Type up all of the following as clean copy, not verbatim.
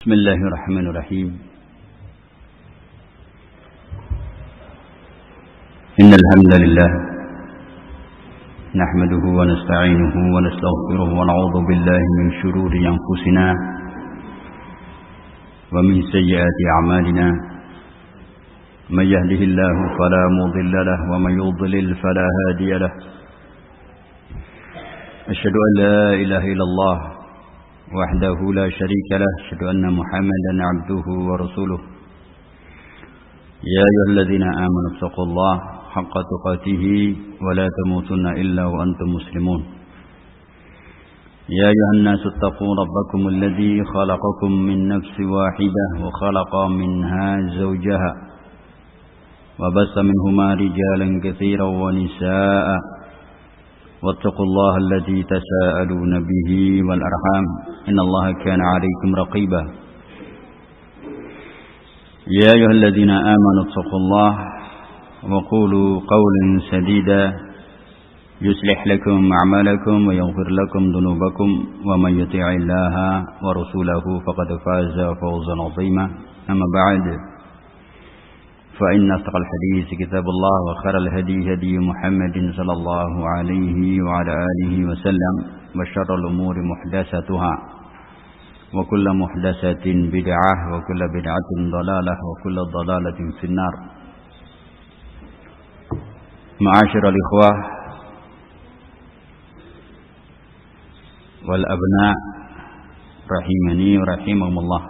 بسم الله الرحمن الرحيم إن الحمد لله نحمده ونستعينه ونستغفره ونعوذ بالله من شرور أنفسنا ومن سيئات أعمالنا من يهده الله فلا مضل له ومن يضلل فلا هادي له أشهد أن لا إله إلا الله وحده لا شريك له أشهد أن محمدا عبده ورسوله يا أيها الذين آمنوا اتقوا الله حق تقاته ولا تموتن إلا وأنتم مسلمون يا أيها الناس اتقوا ربكم الذي خلقكم من نفس واحدة وخلق منها زوجها وبث منهما رجالا كثيرا ونساء واتقوا الله الذي تساءلون به والأرحام إن الله كان عليكم رقيبا يا أيها الذين آمنوا اتقوا الله وقولوا قولا سديدا يصلح لكم أعمالكم ويغفر لكم ذنوبكم ومن يطع الله ورسوله فقد فاز فوزا عظيما أما بعد فإن أصدق الحديث كتاب الله وخير الهدي هدي محمد صلى الله عليه وعلى آله وسلم وشر الأمور محدثاتها وكل محدثة بدعة وكل بدعة ضلالة وكل ضلالة في النار. معاشر الإخوة والأبناء رحمني ورحمهم الله.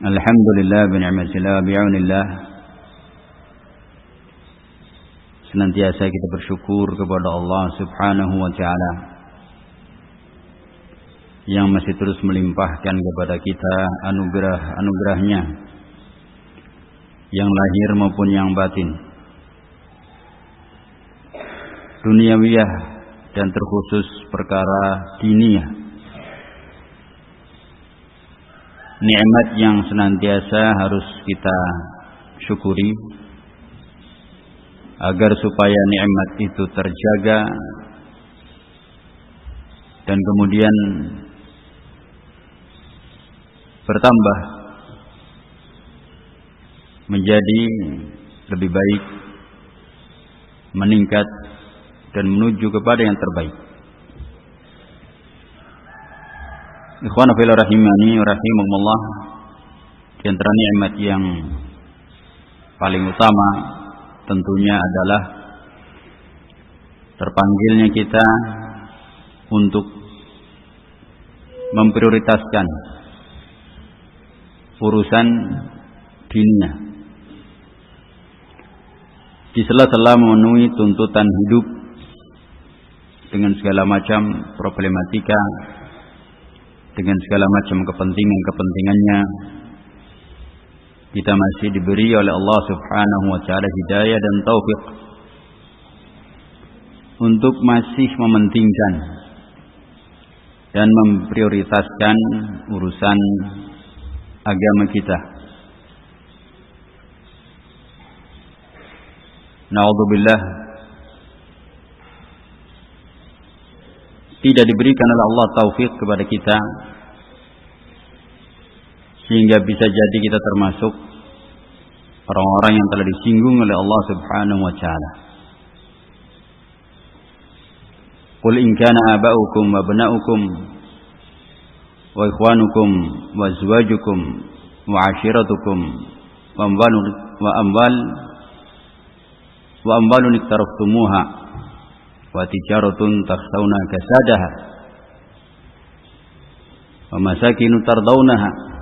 Alhamdulillah bi'ni'matillah bi'aunillah. Senantiasa kita bersyukur kepada Allah Subhanahu wa taala yang masih terus melimpahkan kepada kita anugerah-anugerahnya yang lahir maupun yang batin, duniawiyah dan terkhusus perkara diniyah. Nikmat yang senantiasa harus kita syukuri agar supaya nikmat itu terjaga dan kemudian bertambah menjadi lebih baik, meningkat dan menuju kepada yang terbaik. Ikhwan fillah rahimani rahimakumullah, di antara nikmat yang paling utama tentunya adalah terpanggilnya kita untuk memprioritaskan urusan dunia di sela-sela memenuhi tuntutan hidup dengan segala macam problematika, dengan segala macam kepentingannya. Kita masih diberi oleh Allah Subhanahu wa taala hidayah dan taufik untuk masih mementingkan dan memprioritaskan urusan agama kita. Na'udzubillah, tidak diberikan oleh Allah taufik kepada kita sehingga bisa jadi kita termasuk orang-orang yang telah disinggung oleh Allah Subhanahu wa taala. Qul in kana aba'ukum wa abna'ukum wa ikhwanukum wa azwajukum wa 'ashiratukum wa amwalun iktaraftumuha wa tijaratun takhshawna kasadaha wa masakinu tardawnaha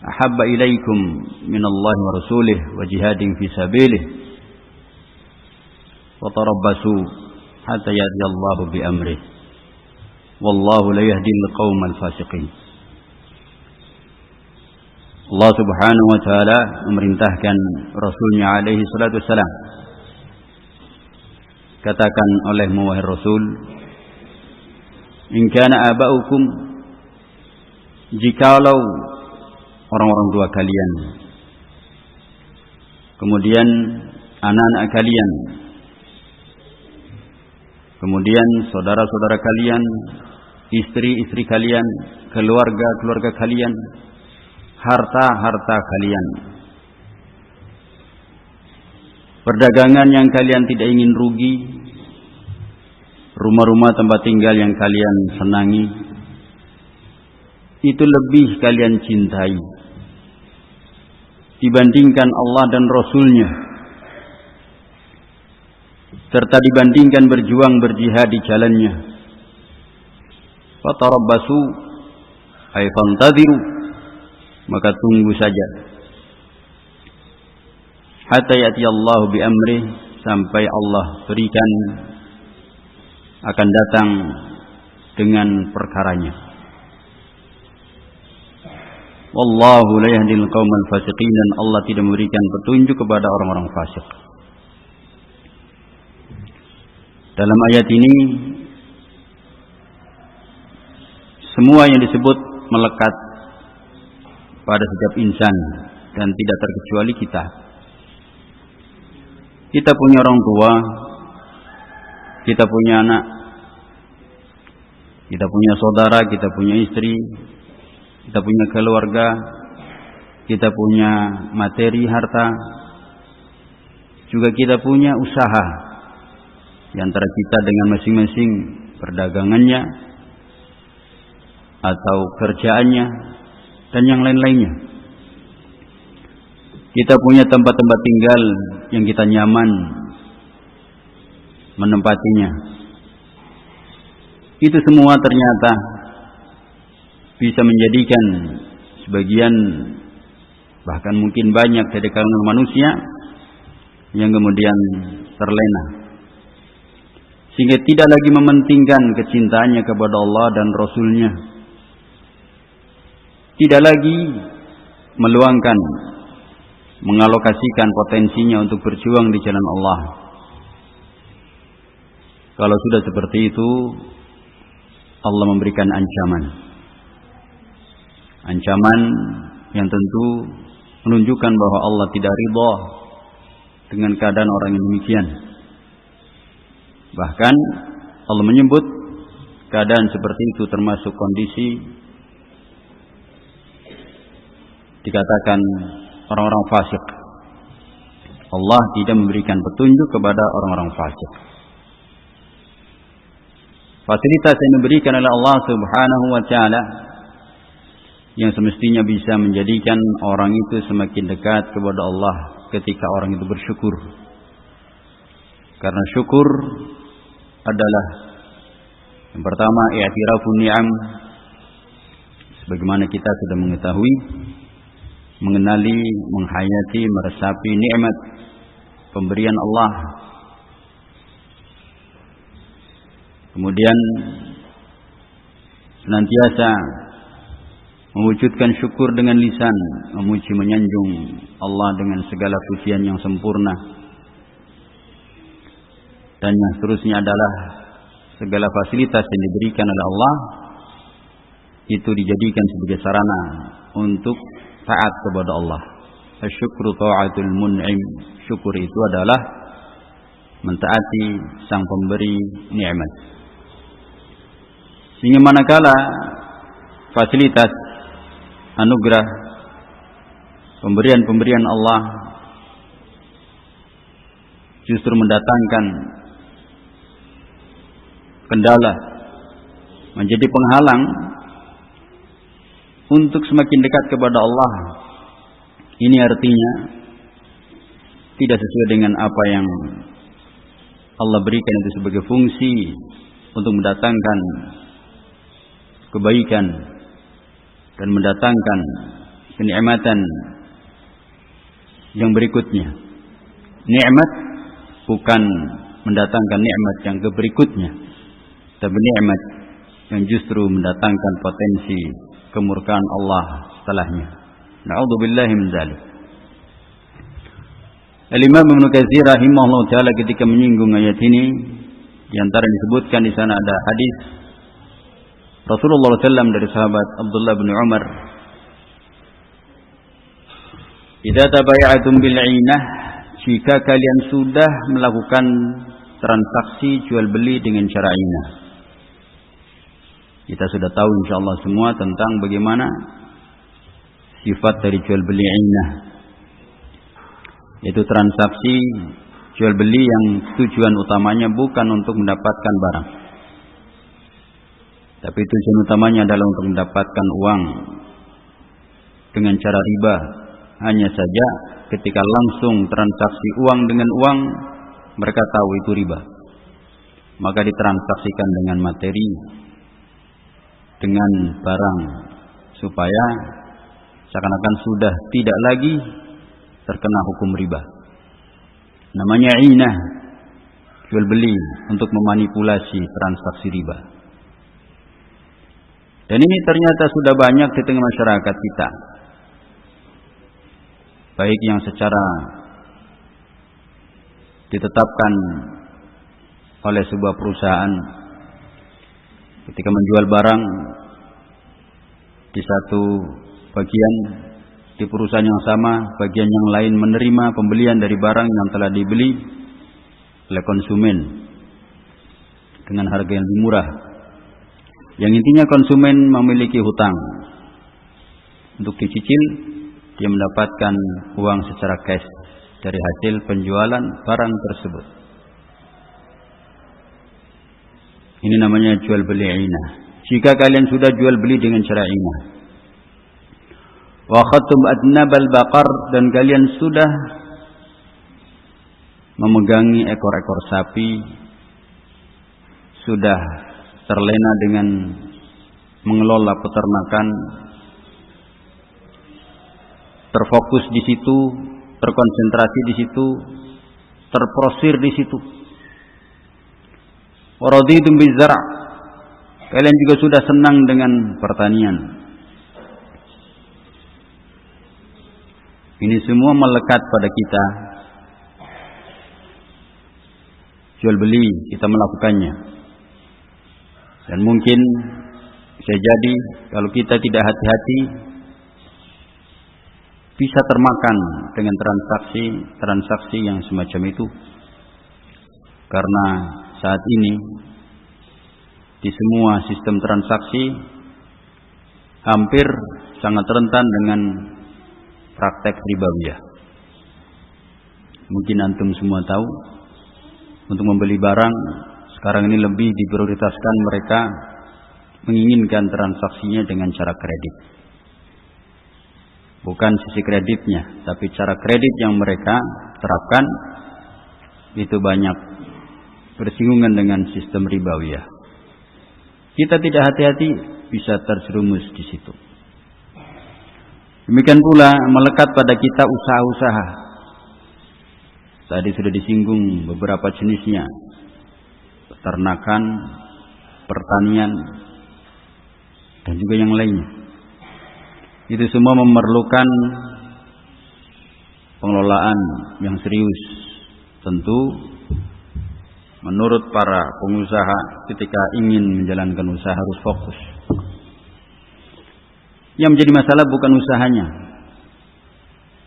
ahabba ilaikum minallahi wa rasulih wa jihadin fi sabilih wa tarabbasu hatta ya'tiyallahu bi amrih wallahu la yahdil qaumal fasiqin. Allah Subhanahu wa taala memerintahkan Rasulnya alaihi salatu wassalam, katakan olehmu wahai Rasul, in kana aba'ukum, jikalau orang-orang tua kalian, kemudian anak-anak kalian, kemudian saudara-saudara kalian, istri-istri kalian, keluarga-keluarga kalian, harta-harta kalian, perdagangan yang kalian tidak ingin rugi, rumah-rumah tempat tinggal yang kalian senangi, itu lebih kalian cintai dibandingkan Allah dan Rasul-Nya, serta dibandingkan berjuang berjihad di jalannya. Fatarabbasu ay fantadhiru, maka tunggu saja hatta ya'ti Allah bi amrih, sampai Allah berikan akan datang dengan perkaranya. Wallahu la yahdil qaumal fasiqin, dan Allah tidak memberikan petunjuk kepada orang-orang fasik. Dalam ayat ini semua yang disebut melekat pada setiap insan dan tidak terkecuali kita. Kita punya orang tua, kita punya anak, kita punya saudara, kita punya istri, kita punya keluarga, kita punya materi harta, juga kita punya usaha di antara kita dengan masing-masing perdagangannya atau kerjaannya dan yang lain-lainnya. Kita punya tempat-tempat tinggal yang kita nyaman menempatinya. Itu semua ternyata bisa menjadikan sebagian, bahkan mungkin banyak dari kalangan manusia yang kemudian terlena, sehingga tidak lagi mementingkan kecintaannya kepada Allah dan Rasul-Nya, tidak lagi meluangkan, mengalokasikan potensinya untuk berjuang di jalan Allah. Kalau sudah seperti itu, Allah memberikan ancaman yang tentu menunjukkan bahwa Allah tidak ridha dengan keadaan orang yang demikian. Bahkan Allah menyebut keadaan seperti itu termasuk kondisi dikatakan orang-orang fasik. Allah tidak memberikan petunjuk kepada orang-orang fasik. Fasilitas yang diberikan oleh Allah Subhanahu wa taala yang semestinya bisa menjadikan orang itu semakin dekat kepada Allah ketika orang itu bersyukur. Karena syukur adalah yang pertama i'tirafun ni'am, sebagaimana kita sudah mengetahui, mengenali, menghayati, meresapi nikmat pemberian Allah. Kemudian senantiasa mewujudkan syukur dengan lisan, memuji menyanjung Allah dengan segala pujian yang sempurna. Dan yang seterusnya adalah segala fasilitas yang diberikan oleh Allah itu dijadikan sebagai sarana untuk taat kepada Allah. Asyukru ta'atul mun'im. Syukur itu adalah mentaati sang pemberi nikmat. Sehingga manakala fasilitas, anugerah, pemberian-pemberian Allah justru mendatangkan kendala, menjadi penghalang untuk semakin dekat kepada Allah, ini artinya tidak sesuai dengan apa yang Allah berikan itu sebagai fungsi untuk mendatangkan kebaikan dan mendatangkan kenikmatan yang berikutnya. Nikmat bukan mendatangkan nikmat yang berikutnya, tapi nikmat yang justru mendatangkan potensi kemurkaan Allah setelahnya. Na'udzubillahi min dzalik. Al-Imam Ibnu Katsir rahimahullah taala ketika menyinggung ayat ini, di antara yang disebutkan di sana ada hadis Rasulullah SAW dari sahabat Abdullah bin Umar, "Idza tabaya'tum bil 'ainah," jika kalian sudah melakukan transaksi jual beli dengan cara 'ainah. Kita sudah tahu insyaallah semua tentang bagaimana sifat dari jual beli ainah, yaitu transaksi jual beli yang tujuan utamanya bukan untuk mendapatkan barang, tapi tujuan utamanya adalah untuk mendapatkan uang dengan cara riba. Hanya saja ketika langsung transaksi uang dengan uang, mereka tahu itu riba, maka ditransaksikan dengan materi, dengan barang, supaya seakan-akan sudah tidak lagi terkena hukum riba. Namanya ainah, jual beli untuk memanipulasi transaksi riba. Dan ini ternyata sudah banyak di tengah masyarakat kita, baik yang secara ditetapkan oleh sebuah perusahaan ketika menjual barang di satu bagian di perusahaan yang sama, bagian yang lain menerima pembelian dari barang yang telah dibeli oleh konsumen dengan harga yang lebih murah. Yang intinya konsumen memiliki hutang, untuk dicicil dia mendapatkan uang secara cash dari hasil penjualan barang tersebut. Ini namanya jual beli ainah. Jika kalian sudah jual beli dengan cara ainah, wa khatum adnabal baqar, dan kalian sudah memegangi ekor-ekor sapi, sudah terlena dengan mengelola peternakan, terfokus di situ, terkonsentrasi di situ, terprosir di situ. Waraditum bizar', kalian juga sudah senang dengan pertanian. Ini semua melekat pada kita. Jual beli kita melakukannya. Dan mungkin bisa jadi kalau kita tidak hati-hati bisa termakan dengan transaksi yang semacam itu. Karena saat ini di semua sistem transaksi hampir sangat rentan dengan praktek ribawiyah. Mungkin antum semua tahu, untuk membeli barang sekarang ini lebih diprioritaskan, mereka menginginkan transaksinya dengan cara kredit. Bukan sisi kreditnya, tapi cara kredit yang mereka terapkan itu banyak bersinggungan dengan sistem ribawiyah. Kita tidak hati-hati bisa terjerumus di situ. Demikian pula melekat pada kita usaha-usaha. Tadi sudah disinggung beberapa jenisnya. Peternakan, pertanian, dan juga yang lainnya. Itu semua memerlukan pengelolaan yang serius. Tentu menurut para pengusaha ketika ingin menjalankan usaha harus fokus. Yang menjadi masalah bukan usahanya,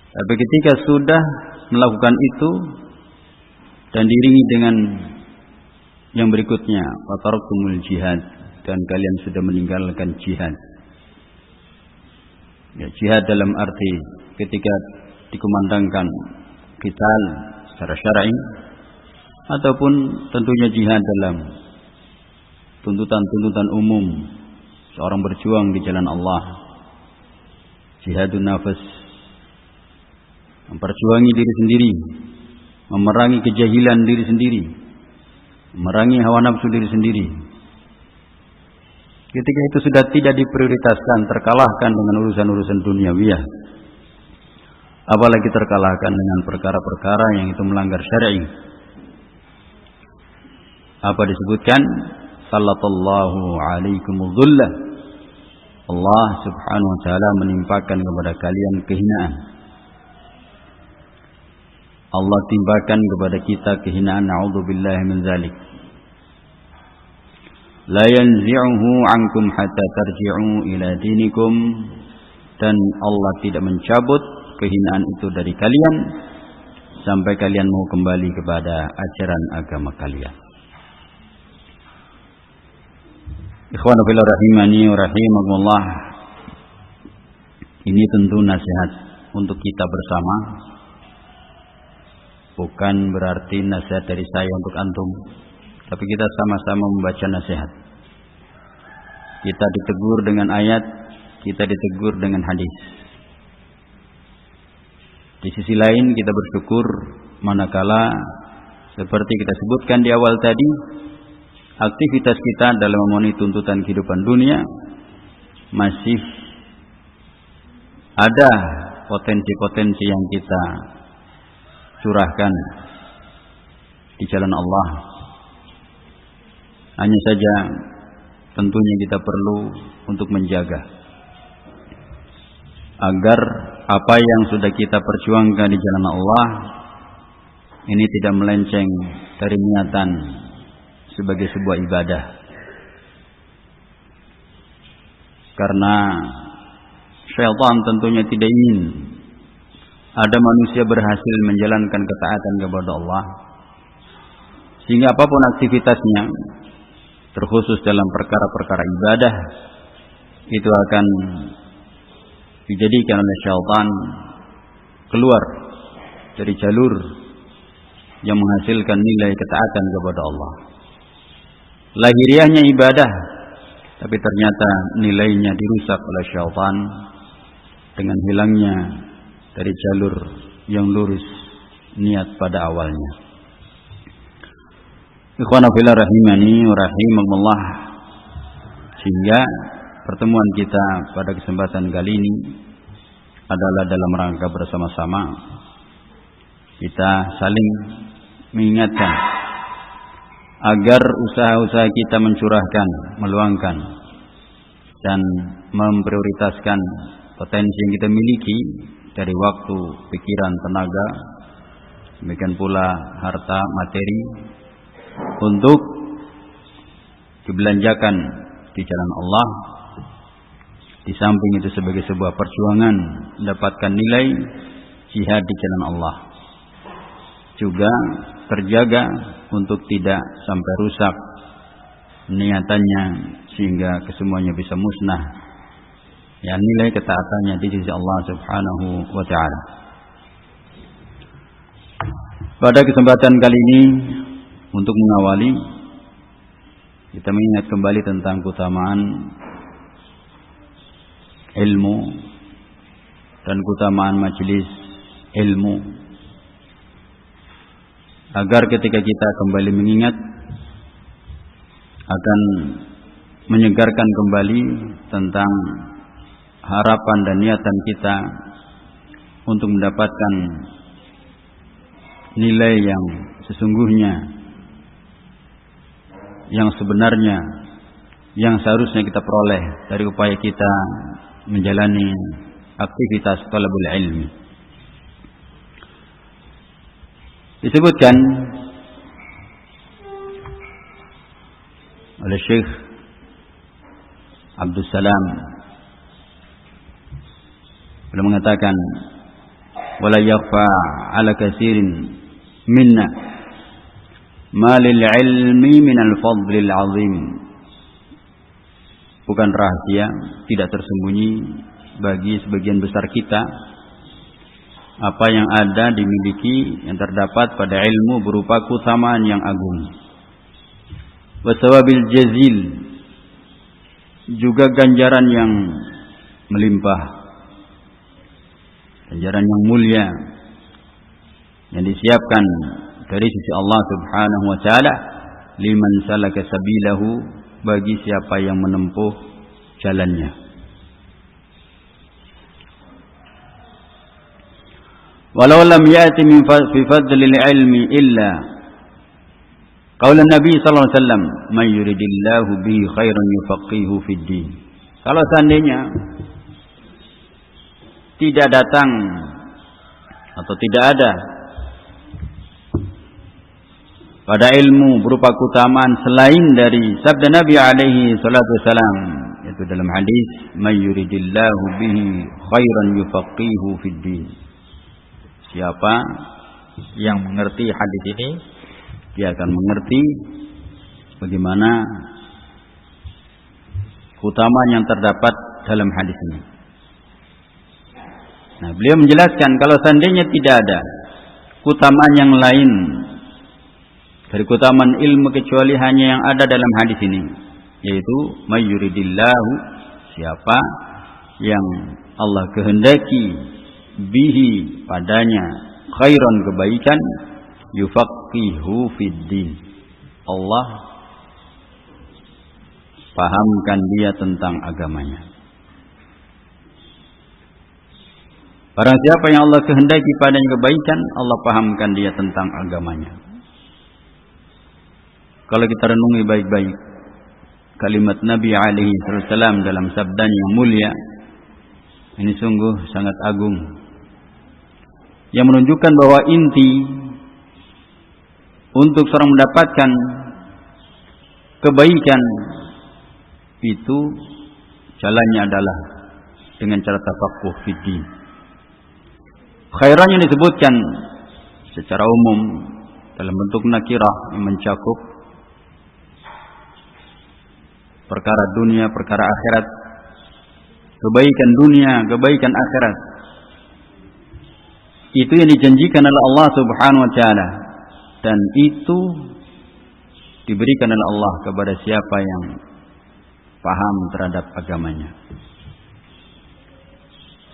tapi ketika sudah melakukan itu dan diiringi dengan yang berikutnya, wataraktumul jihad, dan kalian sudah meninggalkan jihad. Ya, jihad dalam arti ketika dikumandangkan qital secara syar'i, ataupun tentunya jihad dalam tuntutan-tuntutan umum seorang berjuang di jalan Allah. Jihadun nafas, memperjuangi diri sendiri, memerangi kejahilan diri sendiri, memerangi hawa nafsu diri sendiri. Ketika itu sudah tidak diprioritaskan, terkalahkan dengan urusan-urusan duniawiyah, apalagi terkalahkan dengan perkara-perkara yang itu melanggar syar'i. Apa disebutkan? Sallallahu alaikumul dhullah. Allah subhanahu wa ta'ala menimpakan kepada kalian kehinaan. Allah timpakan kepada kita kehinaan. Na'udzubillahi min zalik. La yanzi'uhu ankum hatta tarji'u ila dinikum. Dan Allah tidak mencabut kehinaan itu dari kalian sampai kalian mau kembali kepada ajaran agama kalian. Ikhwan fillah rahimani wa rahimakumullah. Ini tentu nasihat untuk kita bersama. Bukan berarti nasihat dari saya untuk antum, tapi kita sama-sama membaca nasihat. Kita ditegur dengan ayat, kita ditegur dengan hadis. Di sisi lain kita bersyukur manakala seperti kita sebutkan di awal tadi, aktivitas kita dalam memenuhi tuntutan kehidupan dunia masih ada potensi-potensi yang kita curahkan di jalan Allah. Hanya saja tentunya kita perlu untuk menjaga agar apa yang sudah kita perjuangkan di jalan Allah ini tidak melenceng dari niatan sebagai sebuah ibadah. Karena syaitan tentunya tidak ingin ada manusia berhasil menjalankan ketaatan kepada Allah, sehingga apapun aktivitasnya, terkhusus dalam perkara-perkara ibadah, itu akan dijadikan oleh syaitan keluar dari jalur yang menghasilkan nilai ketaatan kepada Allah. Lahiriahnya ibadah, tapi ternyata nilainya dirusak oleh syaitan dengan hilangnya dari jalur yang lurus niat pada awalnya. Ikhwana fillah rahimani wa rahimakumullah. Sehingga pertemuan kita pada kesempatan kali ini adalah dalam rangka bersama-sama kita saling mengingatkan agar usaha-usaha kita mencurahkan, meluangkan dan memprioritaskan potensi yang kita miliki dari waktu, pikiran, tenaga, demikian pula harta, materi, untuk dibelanjakan di jalan Allah. Di samping itu sebagai sebuah perjuangan mendapatkan nilai jihad di jalan Allah, juga terjaga untuk tidak sampai rusak niatannya sehingga kesemuanya bisa musnah, ya, nilai ketaatannya di sisi Allah Subhanahu wa ta'ala. Pada kesempatan kali ini, untuk mengawali, kita mengingat kembali tentang keutamaan ilmu dan keutamaan majelis ilmu, agar ketika kita kembali mengingat akan menyegarkan kembali tentang harapan dan niatan kita untuk mendapatkan nilai yang sesungguhnya, yang sebenarnya, yang seharusnya kita peroleh dari upaya kita menjalani aktivitas talabul ilmi. Disebutkan oleh Syekh Abdul Salam, beliau mengatakan, wala yakhfa ala katsirin minna ma lil ilmi min al fadlil azim. Bukan rahasia, tidak tersembunyi bagi sebagian besar kita apa yang ada dimiliki, yang terdapat pada ilmu berupa keutamaan yang agung, wasawabil jazil, juga ganjaran yang melimpah, ganjaran yang mulia yang disiapkan dari sisi Allah Subhanahu wa ta'ala liman salaka sabilahu, bagi siapa yang menempuh jalannya. Walau lam ya'ti min fi fadlil ilmi illa qaul Nabi sallallahu alaihi wasallam, "Man yuridillahu bihi khairan yufaqihu fid din." Kalau seandainya tidak datang atau tidak ada pada ilmu berupa keutamaan selain dari sabda Nabi alaihi salatu wasalam, yaitu dalam hadis, "Man yuridillahu bihi khairan yufaqihu fid din." Siapa yang mengerti hadis ini, dia akan mengerti bagaimana keutamaan yang terdapat dalam hadis ini. Nah, beliau menjelaskan kalau seandainya tidak ada keutamaan yang lain dari keutamaan ilmu kecuali hanya yang ada dalam hadis ini, yaitu may yuridillahu, siapa yang Allah kehendaki bihi padanya khairan, kebaikan, yufaqihu fiddin, Allah pahamkan dia tentang agamanya. Barang siapa yang Allah kehendaki padanya kebaikan, Allah pahamkan dia tentang agamanya. Kalau kita renungi baik-baik kalimat Nabi alaihi wasallam dalam sabdanya yang mulia, ini sungguh sangat agung, yang menunjukkan bahwa inti untuk seorang mendapatkan kebaikan itu jalannya adalah dengan cara tafaqquh fiddin. Khairan yang disebutkan secara umum dalam bentuk nakirah yang mencakup perkara dunia, perkara akhirat, kebaikan dunia, kebaikan akhirat. Itu yang dijanjikan oleh Allah Subhanahu wa taala, dan itu diberikan oleh Allah kepada siapa yang paham terhadap agamanya.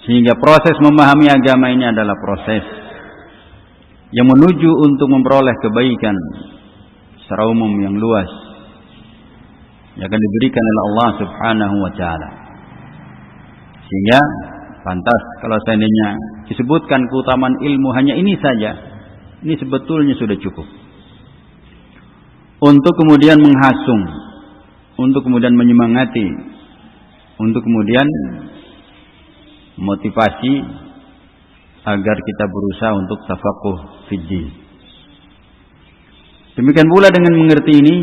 Sehingga proses memahami agama ini adalah proses yang menuju untuk memperoleh kebaikan secara umum yang luas yang akan diberikan oleh Allah Subhanahu wa taala. Sehingga pantas kalau seandainya disebutkan keutamaan ilmu hanya ini saja, ini sebetulnya sudah cukup untuk kemudian menghasung, untuk kemudian menyemangati, untuk kemudian motivasi agar kita berusaha untuk tafaqquh fiddin. Demikian pula dengan mengerti ini,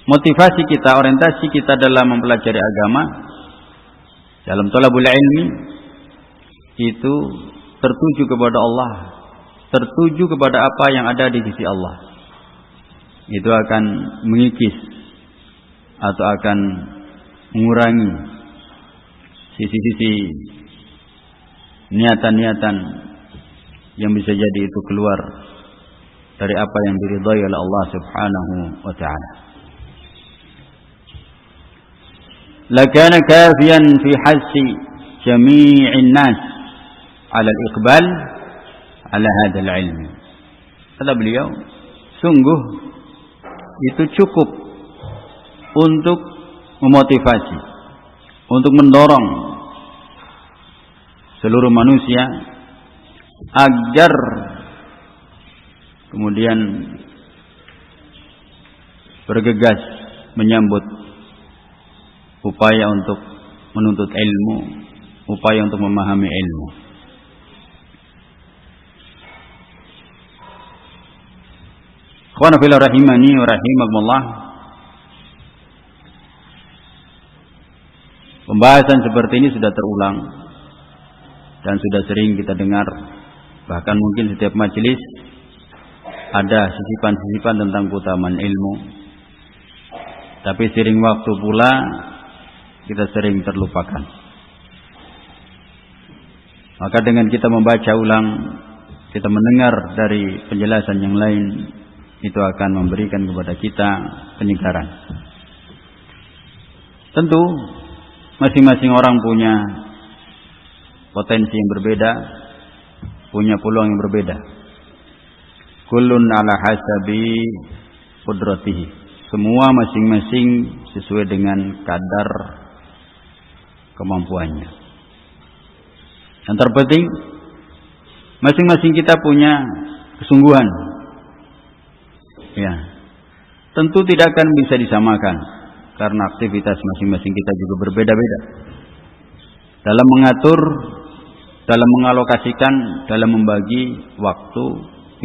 motivasi kita, orientasi kita dalam mempelajari agama, dalam thalabul ilmi, itu tertuju kepada Allah, tertuju kepada apa yang ada di sisi Allah. Itu akan mengikis atau akan mengurangi sisi-sisi niatan-niatan yang bisa jadi itu keluar dari apa yang diridhai oleh Allah Subhanahu wa taala. Lakana kafiyan fi hassi jami'in nas ala al-iqbal ala hadha al-ilm. Kata beliau, sungguh itu cukup untuk memotivasi, untuk mendorong seluruh manusia agar kemudian bergegas menyambut upaya untuk menuntut ilmu, upaya untuk memahami ilmu. Ikhwan fillah rahimani wa rahimakumullah. Pembahasan seperti ini sudah terulang dan sudah sering kita dengar. Bahkan mungkin setiap majelis ada sisipan-sisipan tentang keutamaan ilmu. Tapi sering waktu pula kita sering terlupakan. Maka dengan kita membaca ulang, kita mendengar dari penjelasan yang lain, itu akan memberikan kepada kita penyegaran. Tentu masing-masing orang punya potensi yang berbeda, punya peluang yang berbeda. Kullun ala hasabi qudratihi. Semua masing-masing sesuai dengan kadar kemampuannya. Yang terpenting, masing-masing kita punya kesungguhan. Ya, tentu tidak akan bisa disamakan karena aktivitas masing-masing kita juga berbeda-beda. Dalam mengatur, dalam mengalokasikan, dalam membagi waktu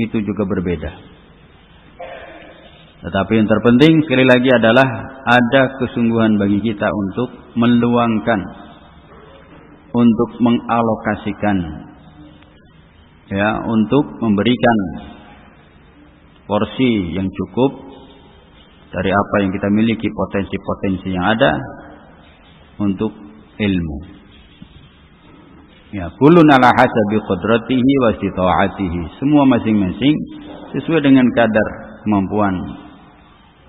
itu juga berbeda. Tetapi yang terpenting sekali lagi adalah ada kesungguhan bagi kita untuk meluangkan, untuk mengalokasikan, ya, untuk memberikan porsi yang cukup dari apa yang kita miliki, potensi-potensi yang ada untuk ilmu. Ya, kullun ala hasabi qudratihi wa istita'atihi. Semua masing-masing sesuai dengan kadar kemampuan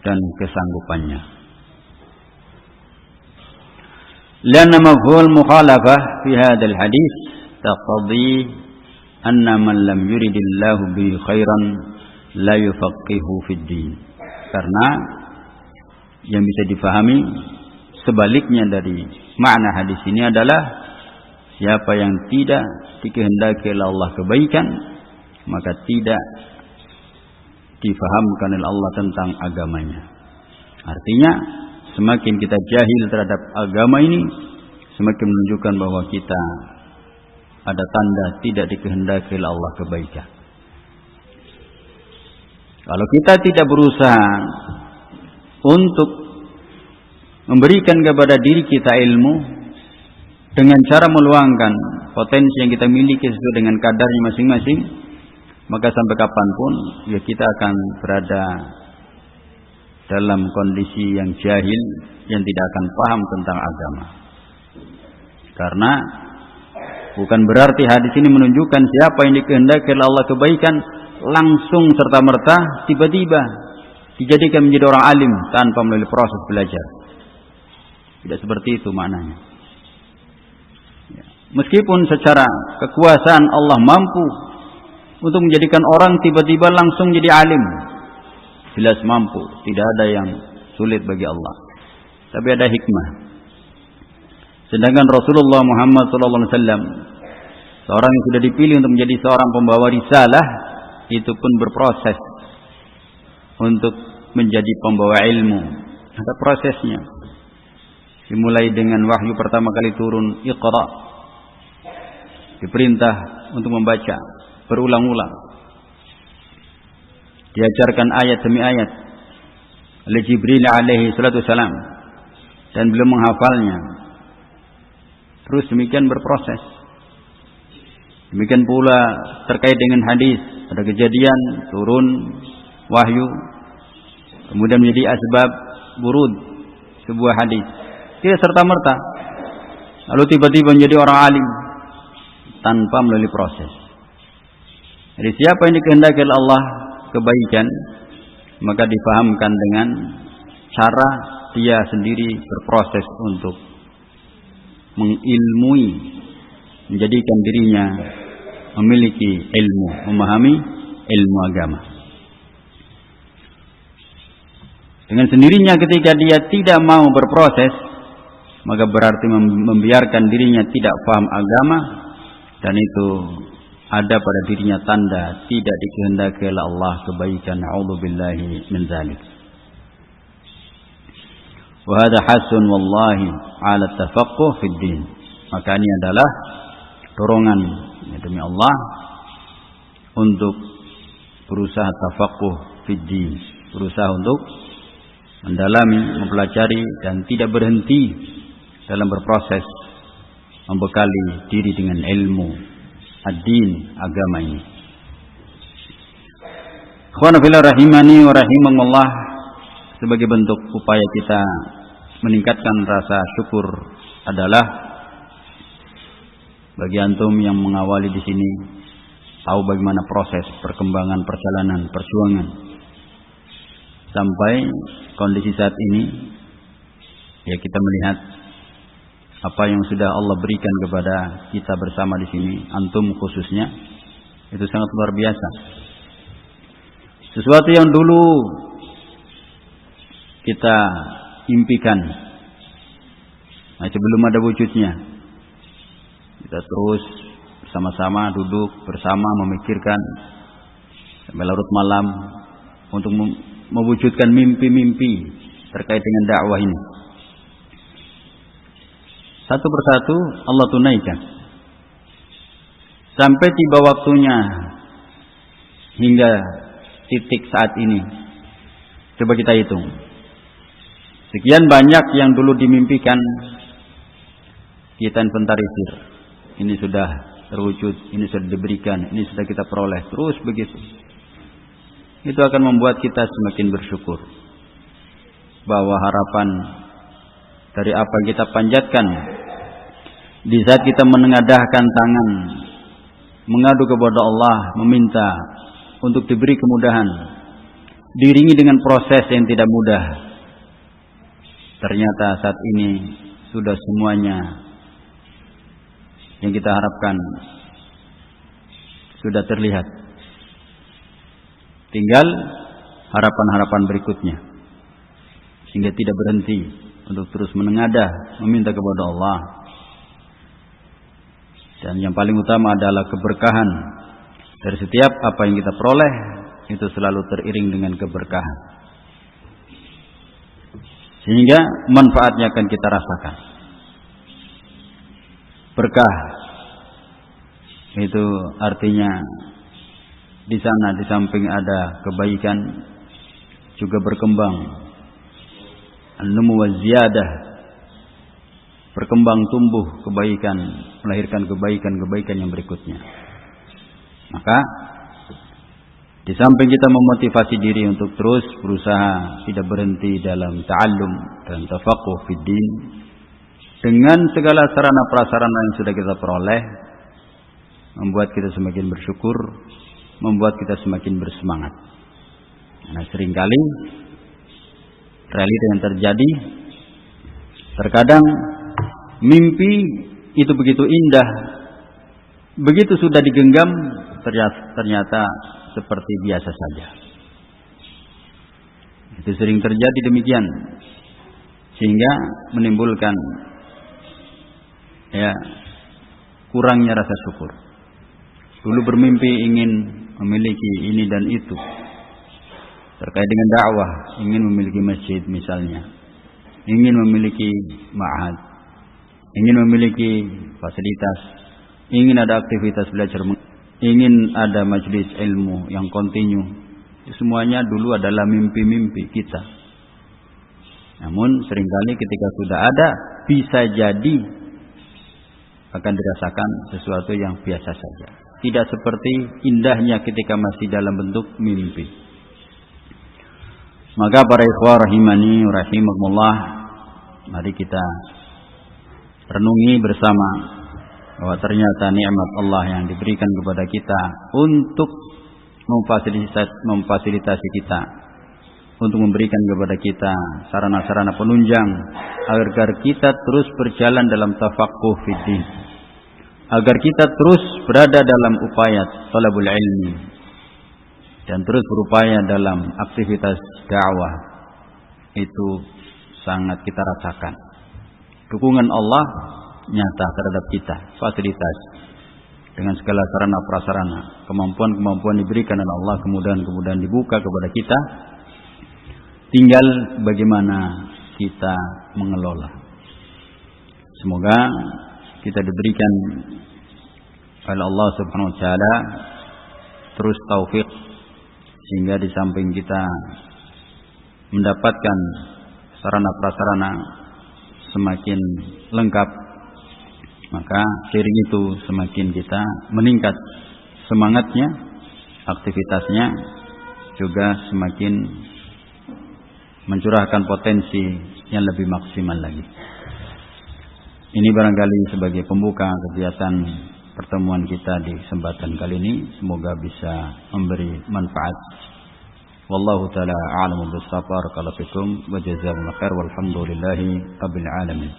dan kesanggupannya. Lana mafhumul mukhalafah fi hadzal hadis taqtadi anna man lam yuridillahu bihi khairan la yufaqihu fid din. Karena yang bisa difahami sebaliknya dari makna hadis ini adalah siapa yang tidak dikehendaki oleh Allah kebaikan, maka tidak difahamkan oleh Allah tentang agamanya. Artinya semakin kita jahil terhadap agama ini, semakin menunjukkan bahwa kita ada tanda tidak dikehendaki oleh Allah kebaikan. Kalau kita tidak berusaha untuk memberikan kepada diri kita ilmu dengan cara meluangkan potensi yang kita miliki sesuai dengan kadarnya masing-masing, maka sampai kapanpun ya kita akan berada dalam kondisi yang jahil, yang tidak akan paham tentang agama. Karena bukan berarti hadis ini menunjukkan siapa yang dikehendaki oleh Allah kebaikan langsung serta-merta tiba-tiba dijadikan menjadi orang alim tanpa melalui proses belajar. Tidak seperti itu maknanya. Meskipun secara kekuasaan Allah mampu untuk menjadikan orang tiba-tiba langsung jadi alim, jelas mampu, tidak ada yang sulit bagi Allah. Tapi ada hikmah. Sedangkan Rasulullah Muhammad SAW, seorang yang sudah dipilih untuk menjadi seorang pembawa risalah, itu pun berproses untuk menjadi pembawa ilmu. Ada prosesnya. Dimulai dengan wahyu pertama kali turun, Iqra, diperintah untuk membaca berulang-ulang, diajarkan ayat demi ayat oleh Jibril alaihi salatu wasalam, dan belum menghafalnya. Terus demikian berproses. Demikian pula terkait dengan hadis, ada kejadian turun wahyu, kemudian menjadi asbab burud sebuah hadis, tidak serta-merta lalu tiba-tiba menjadi orang alim tanpa melalui proses. Jadi siapa yang dikehendaki oleh Allah kebaikan, maka difahamkan dengan cara dia sendiri berproses untuk mengilmui, menjadikan dirinya memiliki ilmu, memahami ilmu agama. Dengan sendirinya ketika dia tidak mau berproses, maka berarti membiarkan dirinya tidak paham agama, dan itu ada pada dirinya tanda tidak dikehendaki oleh Allah kebaikan. A'udzubillahi min dzalik. Wa hadha hasun wallahi 'ala tafaqquh fid din. Maka ini adalah dorongan ya, demi Allah untuk berusaha tafaqquh fid din, berusaha untuk mendalami, mempelajari dan tidak berhenti dalam berproses membekali diri dengan ilmu ad-din, agama ini. Ikhwan fillah rahimani wa rahimakumullah, sebagai bentuk upaya kita meningkatkan rasa syukur adalah bagi antum yang mengawali di sini tahu bagaimana proses perkembangan perjalanan perjuangan sampai kondisi saat ini. Ya, kita melihat apa yang sudah Allah berikan kepada kita bersama di sini, antum khususnya, itu sangat luar biasa. Sesuatu yang dulu kita impikan, masih belum ada wujudnya, kita terus sama-sama duduk bersama memikirkan sampai larut malam untuk mewujudkan mimpi-mimpi terkait dengan dakwah ini. Satu persatu Allah tunaikan sampai tiba waktunya hingga titik saat ini. Coba kita hitung, sekian banyak yang dulu dimimpikan kita inventarisir. Ini sudah terwujud, ini sudah diberikan, ini sudah kita peroleh, terus begitu. Itu akan membuat kita semakin bersyukur. bahwa harapan dari apa yang kita panjatkan di saat kita menengadahkan tangan mengadu kepada Allah, meminta untuk diberi kemudahan, diiringi dengan proses yang tidak mudah. Ternyata saat ini sudah semuanya yang kita harapkan sudah terlihat. Tinggal harapan-harapan berikutnya, sehingga tidak berhenti untuk terus menengadah meminta kepada Allah. Dan yang paling utama adalah keberkahan dari setiap apa yang kita peroleh itu selalu teriring dengan keberkahan, sehingga manfaatnya akan kita rasakan. Berkah itu artinya di sana di samping ada kebaikan juga berkembang, an-numu wa ziyadah, berkembang tumbuh kebaikan, melahirkan kebaikan-kebaikan yang berikutnya. Maka di samping kita memotivasi diri untuk terus berusaha tidak berhenti dalam ta'allum dan tafaqquh fid din dengan segala sarana prasarana yang sudah kita peroleh, membuat kita semakin bersyukur, membuat kita semakin bersemangat. Nah, seringkali realita yang terjadi, terkadang mimpi itu begitu indah, begitu sudah digenggam ternyata seperti biasa saja. Itu sering terjadi demikian, sehingga menimbulkan kurangnya rasa syukur. Dulu bermimpi ingin memiliki ini dan itu terkait dengan dakwah, ingin memiliki masjid misalnya, ingin memiliki ma'had, ingin memiliki fasilitas, ingin ada aktivitas belajar, ingin ada majelis ilmu yang kontinu. Semuanya dulu adalah mimpi-mimpi kita. Namun seringkali ketika sudah ada, bisa jadi akan dirasakan sesuatu yang biasa saja, tidak seperti indahnya ketika masih dalam bentuk mimpi. Maka para ikhwah rahimani rahimakumullah, mari kita renungi bersama bahwa ternyata nikmat Allah yang diberikan kepada kita untuk memfasilitasi kita, untuk memberikan kepada kita sarana-sarana penunjang agar kita terus berjalan dalam tafaqquh fid din, agar kita terus berada dalam upaya talabul ilmi dan terus berupaya dalam aktivitas dakwah. Itu sangat kita rasakan dukungan Allah nyata terhadap kita, fasilitas dengan segala sarana prasarana, kemampuan-kemampuan diberikan oleh Allah, kemudahan-kemudahan dibuka kepada kita. Tinggal bagaimana kita mengelola. Semoga kita diberikan oleh Allah Subhanahu wa taala terus taufik, sehingga di samping kita mendapatkan sarana prasarana semakin lengkap, maka seiring itu semakin kita meningkat semangatnya, aktivitasnya juga semakin mencurahkan potensi yang lebih maksimal lagi. Ini barangkali sebagai pembuka kegiatan pertemuan kita di kesempatan kali ini, semoga bisa memberi manfaat. Wallahu ta'ala a'lamu bis-shawab. Barakallahu fikum wa jazakumullahu khair walhamdulillahi rabbil alamin.